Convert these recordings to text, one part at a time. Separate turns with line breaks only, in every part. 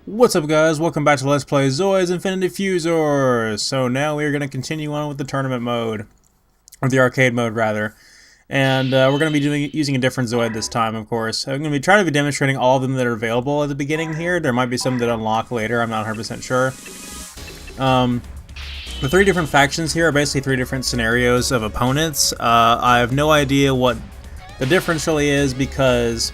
What's up, guys? Welcome back to Let's Play Zoids Infinity Fuzors! So now we're going to continue on with the tournament mode, or the arcade mode rather, and we're going to be using a different Zoid this time, of course. I'm going to be trying to be demonstrating all of them that are available at the beginning here. There might be some that unlock later, I'm not 100% sure. The three different factions here are basically three different scenarios of opponents. I have no idea what the difference really is because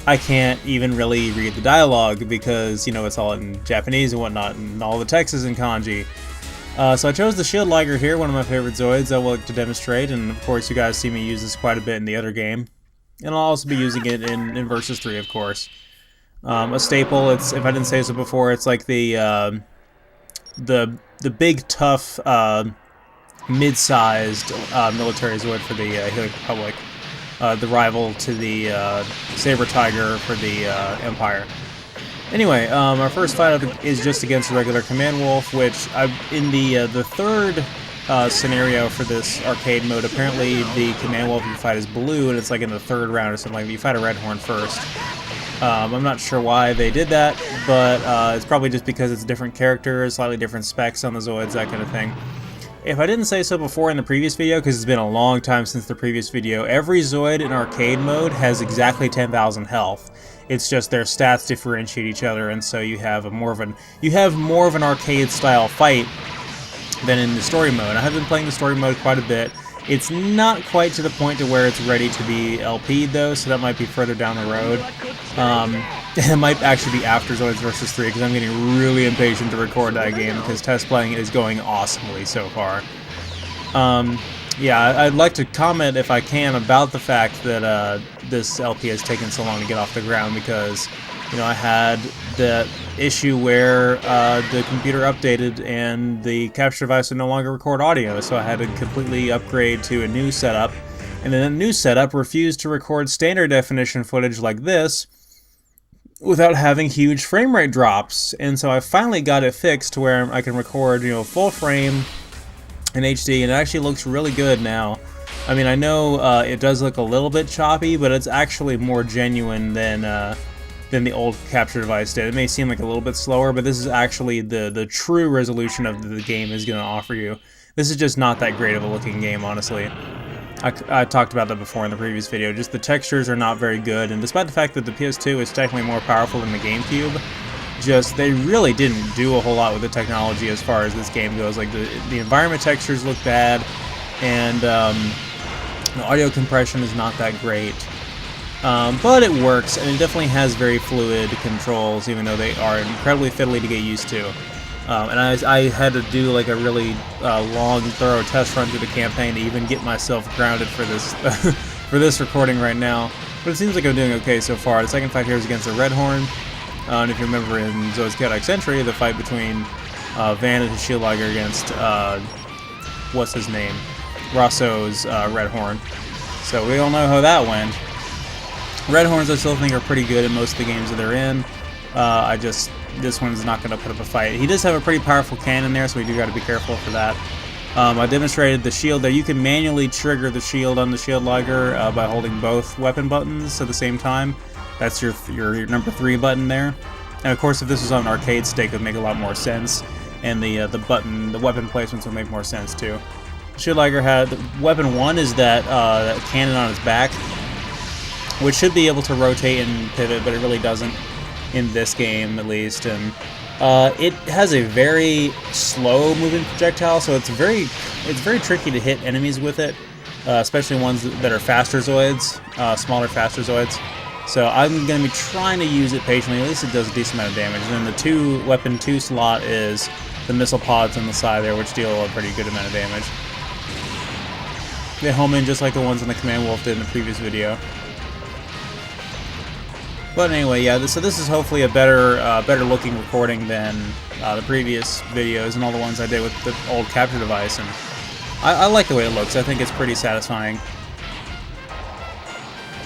I can't even really read the dialogue because, you know, it's all in Japanese and whatnot, and all the text is in kanji. So I chose the Shield Liger here, one of my favorite Zoids I would like to demonstrate, and of course you guys see me use this quite a bit in the other game. And I'll also be using it in Versus 3, of course. A staple, if I didn't say so before, it's like the big, tough, mid-sized military Zoid for the Healing Republic. The rival to the Sabre Tiger for the Empire. Anyway, our first fight is just against a regular Command Wolf, which in the third scenario for this arcade mode, apparently the Command Wolf you fight is blue, and it's like in the third round or something like that. You fight a Red Horn first. I'm not sure why they did that, but it's probably just because it's different characters, slightly different specs on the Zoids, that kind of thing. If I didn't say so before in the previous video, because it's been a long time since the previous video, every Zoid in arcade mode has exactly 10,000 health. It's just their stats differentiate each other, and so you have more of an arcade style fight than in the story mode. I have been playing the story mode quite a bit. It's not quite to the point to where it's ready to be LP'd though, so that might be further down the road. It might actually be after Zoids Versus 3, because I'm getting really impatient to record that game, because test playing is going awesomely so far. Yeah, I'd like to comment, if I can, about the fact that this LP has taken so long to get off the ground, because, you know, I had the issue where the computer updated and the capture device would no longer record audio, so I had to completely upgrade to a new setup, and then the new setup refused to record standard definition footage like this without having huge frame rate drops. And so I finally got it fixed to where I can record, you know, full frame in HD, and it actually looks really good now. I mean, I know it does look a little bit choppy, but it's actually more genuine than the old capture device did. It may seem like a little bit slower, but this is actually the true resolution of the game is going to offer you. This is just not that great of a looking game, honestly. I talked about that before in the previous video. Just the textures are not very good, and despite the fact that the PS2 is technically more powerful than the GameCube, they really didn't do a whole lot with the technology as far as this game goes. Like the environment textures look bad, and the audio compression is not that great. But it works, and it definitely has very fluid controls, even though they are incredibly fiddly to get used to. And I had to do like a really long, thorough test run through the campaign to even get myself grounded for this for this recording right now. But it seems like I'm doing okay so far. The second fight here is against a Red Horn. And if you remember in Zoids Chaotic Century, the fight between Van and his Shield Liger against what's his name, Rosso's Red Horn. So we all know how that went. Red Horns I still think are pretty good in most of the games that they're in. This one's not going to put up a fight. He does have a pretty powerful cannon there, so we do got to be careful for that. I demonstrated the shield there. You can manually trigger the shield on the Shield Liger by holding both weapon buttons at the same time. That's your number 3 button there. And of course, if this was on an arcade stick, it would make a lot more sense. And the weapon placements would make more sense too. Shield Liger had weapon 1 is that cannon on his back, which should be able to rotate and pivot, but it really doesn't in this game, at least. And it has a very slow moving projectile, so it's very tricky to hit enemies with it, especially ones that are faster Zoids, smaller, faster Zoids. So I'm going to be trying to use it patiently. At least it does a decent amount of damage. And then the weapon 2 slot is the missile pods on the side there, which deal a pretty good amount of damage. They home in just like the ones on the Command Wolf did in the previous video. But anyway, yeah, so this is hopefully a better looking recording than the previous videos and all the ones I did with the old capture device. And I like the way it looks. I think it's pretty satisfying.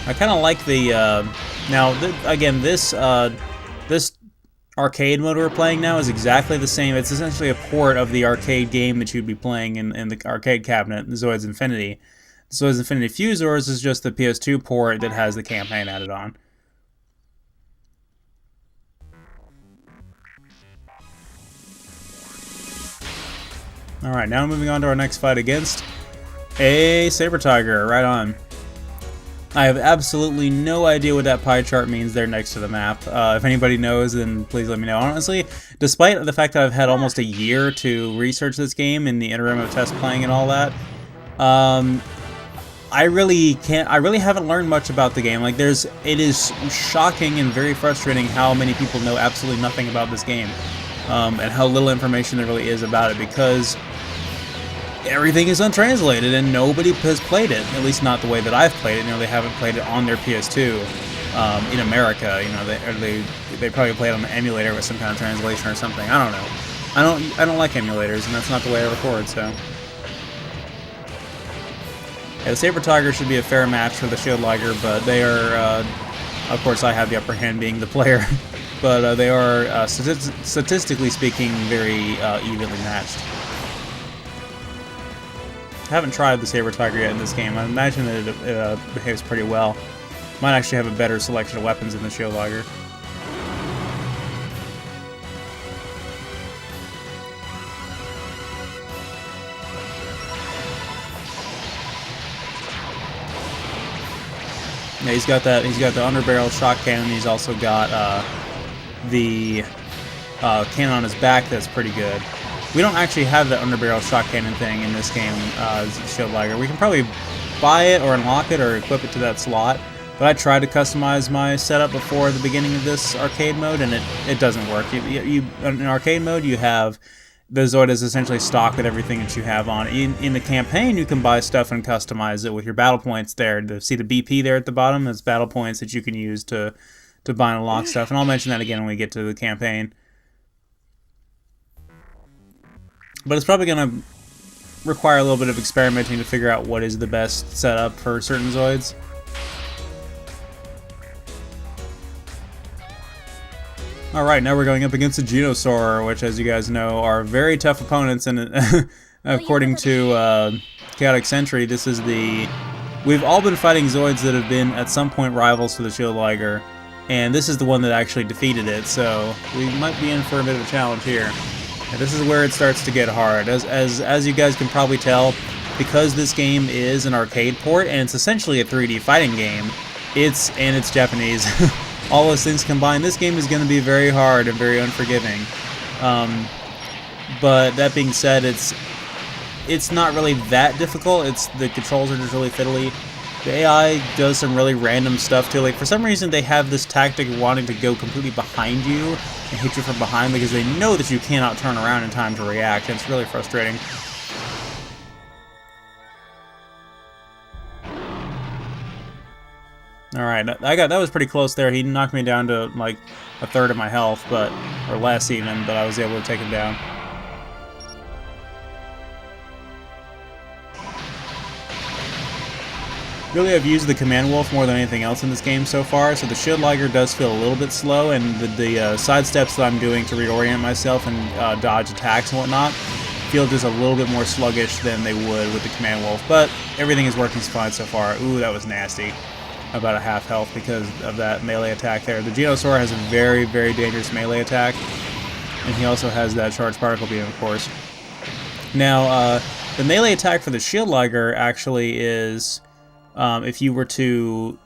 I kind of like the again, this arcade mode we're playing now is exactly the same. It's essentially a port of the arcade game that you'd be playing in the arcade cabinet, Zoids Infinity. Zoids Infinity Fuzors is just the PS2 port that has the campaign added on. Alright, now moving on to our next fight against a Sabre Tiger. Right on. I have absolutely no idea what that pie chart means there next to the map. If anybody knows, then please let me know. Honestly, despite the fact that I've had almost a year to research this game in the interim of test playing and all that, I really haven't learned much about the game. Like, it is shocking and very frustrating how many people know absolutely nothing about this game, and how little information there really is about it, because everything is untranslated and nobody has played it, at least not the way that I've played it. You know, they haven't played it on their PS2 in America. You know, they probably played it on the emulator with some kind of translation or something. I don't know. I don't like emulators, and that's not the way I record. So, yeah, the Sabre Tiger should be a fair match for the Shield Liger, but they are, of course, I have the upper hand being the player, but they are statistically speaking very evenly matched. I haven't tried the Sabre Tiger yet in this game. I imagine that it behaves pretty well. Might actually have a better selection of weapons than the Shield Liger. Yeah, he's got the underbarrel shock cannon. He's also got the cannon on his back that's pretty good. We don't actually have the underbarrel shock cannon thing in this game, Shield Liger. We can probably buy it or unlock it or equip it to that slot, but I tried to customize my setup before the beginning of this arcade mode, and it doesn't work. In arcade mode, you have the Zoids essentially stock with everything that you have on. In the campaign, you can buy stuff and customize it with your battle points there. See the BP there at the bottom? That's battle points that you can use to buy and unlock stuff, and I'll mention that again when we get to the campaign. But it's probably going to require a little bit of experimenting to figure out what is the best setup for certain Zoids. Alright, now we're going up against the Judo Store, which, as you guys know, are very tough opponents, and according to Chaotic Sentry, this is we've all been fighting Zoids that have been at some point rivals to the Shield Liger, and this is the one that actually defeated it, so we might be in for a bit of a challenge here. And this is where it starts to get hard. As you guys can probably tell, because this game is an arcade port and it's essentially a 3D fighting game, it's Japanese. All those things combined, this game is going to be very hard and very unforgiving. But that being said, it's not really that difficult. The controls are just really fiddly. The AI does some really random stuff too. Like, for some reason, they have this tactic of wanting to go completely behind you and hit you from behind because they know that you cannot turn around in time to react, and it's really frustrating. Alright, that was pretty close there. He knocked me down to like a third of my health, or less even, but I was able to take him down. Really, I've used the Command Wolf more than anything else in this game so far, so the Shield Liger does feel a little bit slow, and the side steps that I'm doing to reorient myself and dodge attacks and whatnot feel just a little bit more sluggish than they would with the Command Wolf, but everything is working fine so far. Ooh, that was nasty. About a half health because of that melee attack there. The Judo Store has a very, very dangerous melee attack, and he also has that charged particle beam, of course. Now, the melee attack for the Shield Liger actually is, if you were to,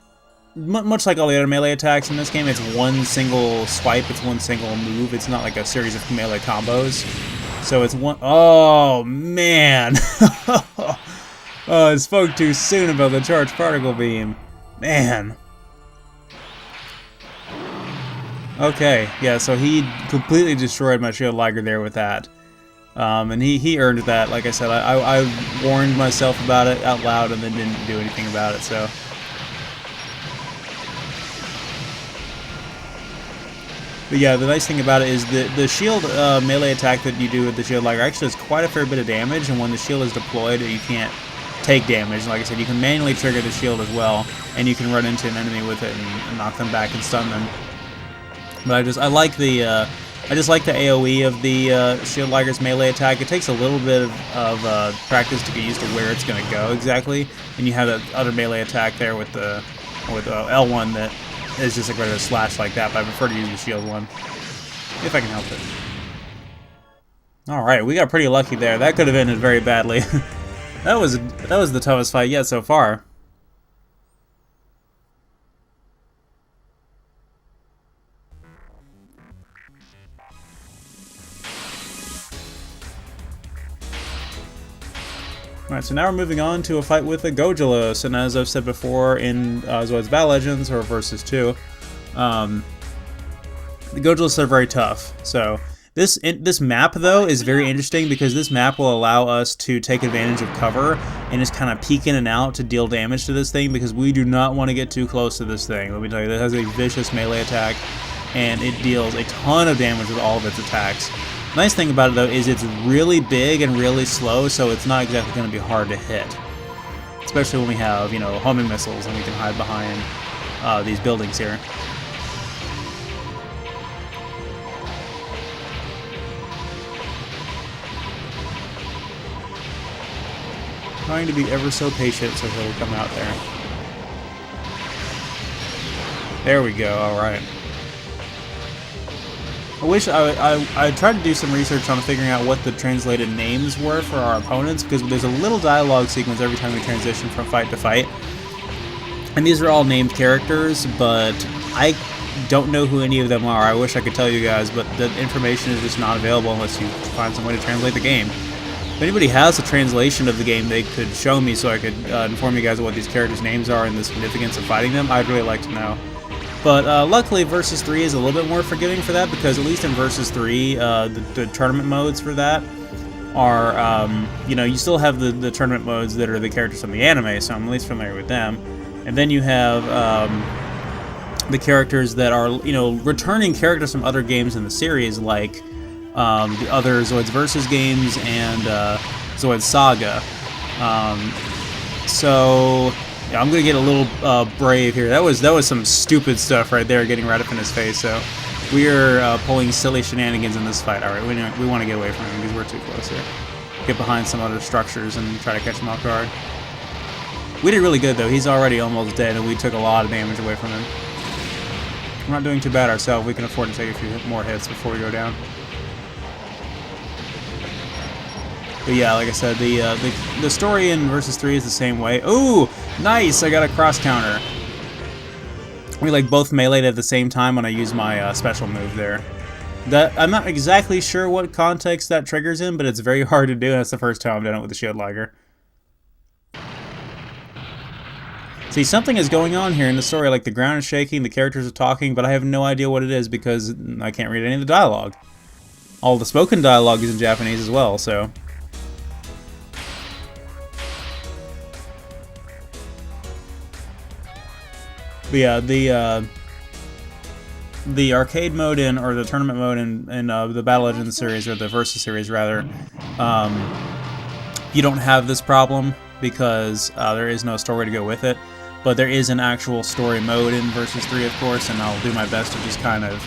much like all the other melee attacks in this game, it's one single swipe, it's one single move, it's not like a series of melee combos. So it's one, oh man! Oh, I spoke too soon about the charged particle beam. Man. Okay, yeah, so he completely destroyed my Shield Liger there with that. And he earned that. Like I said, I warned myself about it out loud and then didn't do anything about it, so. But yeah, the nice thing about it is the shield melee attack that you do with the Shield Liger actually does quite a fair bit of damage, and when the shield is deployed, you can't take damage. Like I said, you can manually trigger the shield as well, and you can run into an enemy with it and knock them back and stun them. But I just like the AoE of the Shield Liger's melee attack. It takes a little bit of practice to get used to where it's going to go exactly, and you have that other melee attack there with L1 that is just like ready to slash like that. But I prefer to use the shield one if I can help it. Alright, we got pretty lucky there. That could have ended very badly. That was the toughest fight yet so far. Alright, so now we're moving on to a fight with the Gojulus, and as I've said before in Zoids Battle Legends, or Versus 2, the Gojulus are very tough. So this map, though, is very interesting because this map will allow us to take advantage of cover and just kind of peek in and out to deal damage to this thing, because we do not want to get too close to this thing. Let me tell you, it has a vicious melee attack, and it deals a ton of damage with all of its attacks. Nice thing about it, though, is it's really big and really slow, so it's not exactly going to be hard to hit. Especially when we have, you know, homing missiles and we can hide behind these buildings here. Trying to be ever so patient so he'll come out there. There we go, alright. I wish I tried to do some research on figuring out what the translated names were for our opponents, because there's a little dialogue sequence every time we transition from fight to fight. And these are all named characters, but I don't know who any of them are. I wish I could tell you guys, but the information is just not available unless you find some way to translate the game. If anybody has a translation of the game they could show me so I could inform you guys of what these characters' names are and the significance of fighting them, I'd really like to know. But luckily, Versus 3 is a little bit more forgiving for that, because at least in Versus 3, the tournament modes for that are, you know, you still have the tournament modes that are the characters from the anime, so I'm at least familiar with them. And then you have the characters that are, you know, returning characters from other games in the series, like the other Zoids Versus games and Zoids Saga. So yeah, I'm gonna get a little brave here. That was some stupid stuff right there, getting right up in his face. So we are pulling silly shenanigans in this fight. All right, we want to get away from him because we're too close here. Get behind some other structures and try to catch him off guard. We did really good though. He's already almost dead, and we took a lot of damage away from him. We're not doing too bad ourselves. We can afford to take a few more hits before we go down. But yeah, like I said, the story in Versus 3 is the same way. Ooh, nice! I got a cross counter. We like both meleeed at the same time when I use my special move there. That I'm not exactly sure what context that triggers in, but it's very hard to do, and that's the first time I've done it with the Shield Liger. See, something is going on here in the story, like the ground is shaking, the characters are talking, but I have no idea what it is because I can't read any of the dialogue. All the spoken dialogue is in Japanese as well, so... But yeah, the arcade mode or the tournament mode in the Battle Legends series, or the Versus series rather, you don't have this problem because there is no story to go with it. But there is an actual story mode in Versus 3, of course, and I'll do my best to just kind of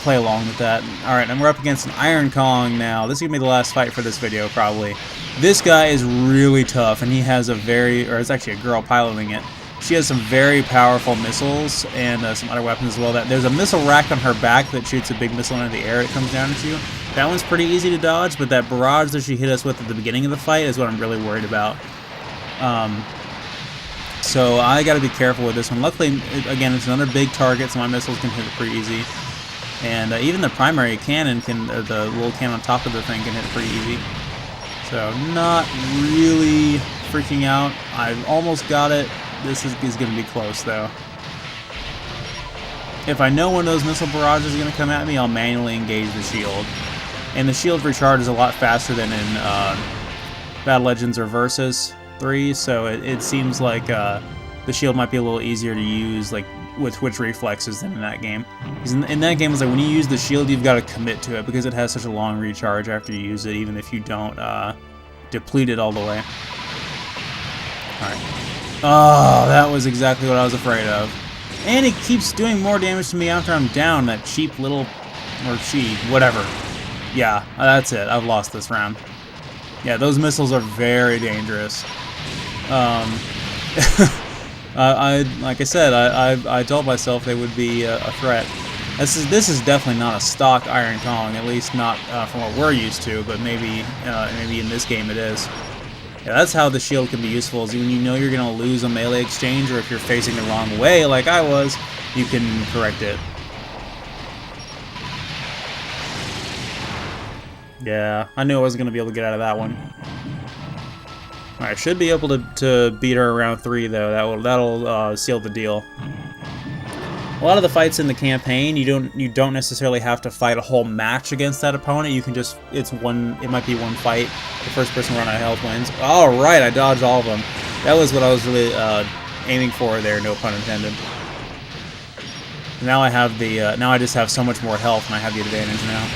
play along with that. Alright, and we're up against an Iron Kong now. This is going to be the last fight for this video, probably. This guy is really tough, and he has a or it's actually a girl piloting it. She has some very powerful missiles and some other weapons as well. There's a missile rack on her back that shoots a big missile into the air that comes down at you. That one's pretty easy to dodge, but that barrage that she hit us with at the beginning of the fight is what I'm really worried about. So I got to be careful with this one. Luckily, again, it's another big target, so my missiles can hit it pretty easy. And even the primary cannon the little cannon on top of the thing can hit it pretty easy. So not really freaking out. I've almost got it. This is going to be close, though. If I know when those missile barrages are going to come at me, I'll manually engage the shield. And the shield recharge is a lot faster than in Battle Legends or Versus 3, so it seems like the shield might be a little easier to use, like with Twitch reflexes than in that game. Because in that game, it's like when you use the shield, you've got to commit to it because it has such a long recharge after you use it, even if you don't deplete it all the way. Alright. Oh, that was exactly what I was afraid of. And it keeps doing more damage to me after I'm down, that cheap little... or she, whatever. Yeah, that's it. I've lost this round. Yeah, those missiles are very dangerous. Like I said, I told myself they would be a threat. This is definitely not a stock Iron Kong, at least not from what we're used to, but maybe in this game it is. Yeah, that's how the shield can be useful, is when you know you're going to lose a melee exchange, or if you're facing the wrong way like I was, you can correct it. Yeah, I knew I wasn't going to be able to get out of that one. Alright, should be able to beat her around 3 though. That'll seal the deal. A lot of the fights in the campaign, you don't necessarily have to fight a whole match against that opponent. You can just it might be one fight. The first person run out of health wins. All right, I dodged all of them. That was what I was really aiming for there. No pun intended. Now I have the now I just have so much more health, and I have the advantage now.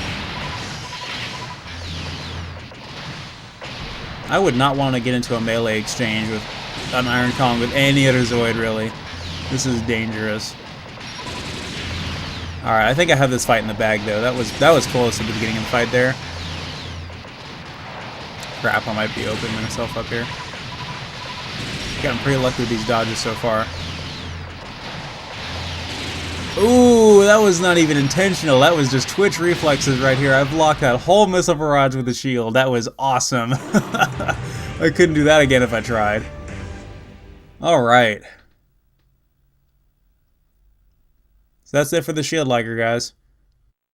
I would not want to get into a melee exchange with an Iron Kong with any other Zoid, really. This is dangerous. Alright, I think I have this fight in the bag, though. That was close at the beginning of the fight there. Crap, I might be opening myself up here. Gotten pretty lucky with these dodges so far. Ooh, that was not even intentional. That was just Twitch reflexes right here. I blocked that whole missile barrage with the shield. That was awesome. I couldn't do that again if I tried. Alright. So that's it for the Shield Liger, guys.